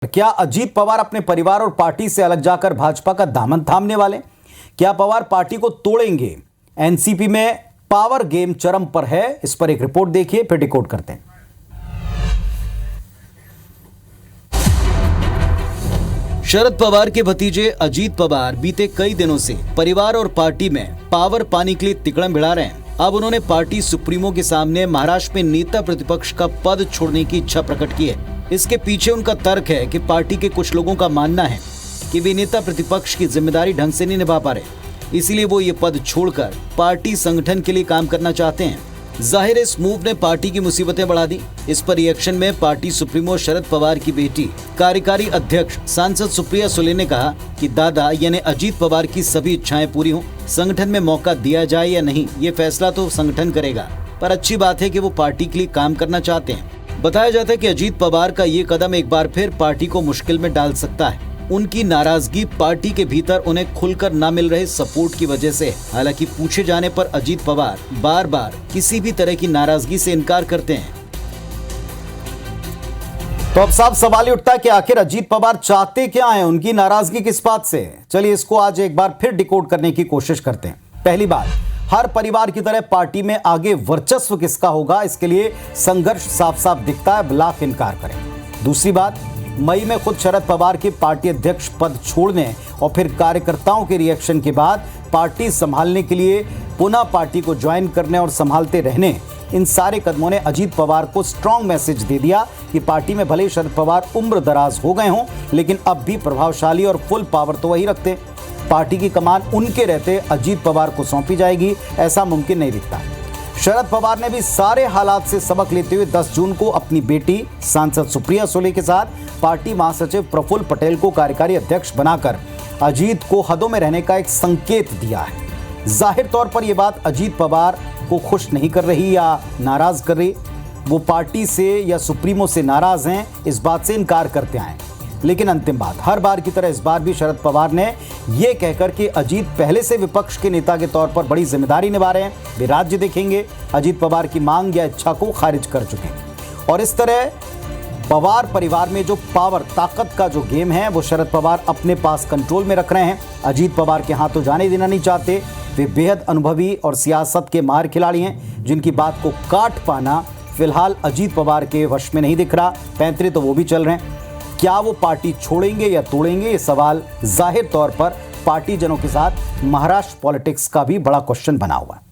क्या अजीत पवार अपने परिवार और पार्टी से अलग जाकर भाजपा का दामन थामने वाले? क्या पवार पार्टी को तोड़ेंगे? एनसीपी में पावर गेम चरम पर है। इस पर एक रिपोर्ट देखिए, फिर डिकोड करते हैं। शरद पवार के भतीजे अजीत पवार बीते कई दिनों से परिवार और पार्टी में पावर पाने के लिए तिकड़म भिड़ा रहे हैं। अब उन्होंने पार्टी सुप्रीमो के सामने महाराष्ट्र में नेता प्रतिपक्ष का पद छोड़ने की इच्छा प्रकट की है। इसके पीछे उनका तर्क है कि पार्टी के कुछ लोगों का मानना है कि वे नेता प्रतिपक्ष की जिम्मेदारी ढंग से नहीं निभा पा रहे, इसीलिए वो ये पद छोड़कर पार्टी संगठन के लिए काम करना चाहते हैं। जाहिर है, इस मूव ने पार्टी की मुसीबतें बढ़ा दी। इस पर रिएक्शन में पार्टी सुप्रीमो शरद पवार की बेटी कार्यकारी अध्यक्ष सांसद सुप्रिया सुले ने कहा कि दादा यानी अजीत पवार की सभी इच्छाएं पूरी हों। संगठन में मौका दिया जाए या नहीं, ये फैसला तो संगठन करेगा, पर अच्छी बात है कि वो पार्टी के लिए काम करना चाहते हैं। बताया जाता है कि अजीत पवार का ये कदम एक बार फिर पार्टी को मुश्किल में डाल सकता है। उनकी नाराजगी पार्टी के भीतर उन्हें खुलकर न मिल रहे सपोर्ट की वजह से। हालांकि पूछे जाने पर अजीत पवार बार बार किसी भी तरह की नाराजगी से इनकार करते हैं। तो अब साफ सवाल ही उठता है कि आखिर अजीत पवार चाहते क्या हैं, उनकी नाराजगी किस बात से है? चलिए इसको आज एक बार फिर डिकोड करने की कोशिश करते हैं। पहली बात, हर परिवार की तरह पार्टी में आगे वर्चस्व किसका होगा, इसके लिए संघर्ष साफ साफ दिखता है, ब्लाक इनकार करें। दूसरी बात, मई में खुद शरद पवार के पार्टी अध्यक्ष पद छोड़ने और फिर कार्यकर्ताओं के रिएक्शन के बाद पार्टी संभालने के लिए पुनः पार्टी को ज्वाइन करने और संभालते रहने, इन सारे कदमों ने अजीत पवार को स्ट्रांग मैसेज दे दिया कि पार्टी में भले शरद पवार उम्र दराज हो गए हों, लेकिन अब भी प्रभावशाली और फुल पावर तो वही रखते। पार्टी की कमान उनके रहते अजीत पवार को सौंपी जाएगी, ऐसा मुमकिन नहीं दिखता। शरद पवार ने भी सारे हालात से सबक लेते हुए 10 जून को अपनी बेटी सांसद सुप्रिया सुले के साथ पार्टी महासचिव प्रफुल्ल पटेल को कार्यकारी अध्यक्ष बनाकर अजीत को हदों में रहने का एक संकेत दिया है। जाहिर तौर पर यह बात अजीत पवार को खुश नहीं कर रही या नाराज कर रही। वो पार्टी से या सुप्रीमो से नाराज हैं, इस बात से इनकार करते आए। लेकिन अंतिम बात, हर बार की तरह इस बार भी शरद पवार ने यह कहकर कि अजीत पहले से विपक्ष के नेता के तौर पर बड़ी जिम्मेदारी निभा रहे हैं, वे राज्य देखेंगे, अजीत पवार की मांग या इच्छा को खारिज कर चुके हैं। और इस तरह पवार परिवार में जो पावर ताकत का जो गेम है, वो शरद पवार अपने पास कंट्रोल में रख रहे हैं। अजीत पवार के हाथों जाने देना नहीं चाहते। वे बेहद अनुभवी और सियासत के माहिर खिलाड़ी हैं, जिनकी बात को काट पाना फिलहाल अजीत पवार के वश में नहीं दिख रहा। पैंतरे तो वो भी चल रहे हैं। क्या वो पार्टी छोड़ेंगे या तोड़ेंगे, ये सवाल जाहिर तौर पर पार्टी जनों के साथ महाराष्ट्र पॉलिटिक्स का भी बड़ा क्वेश्चन बना हुआ है।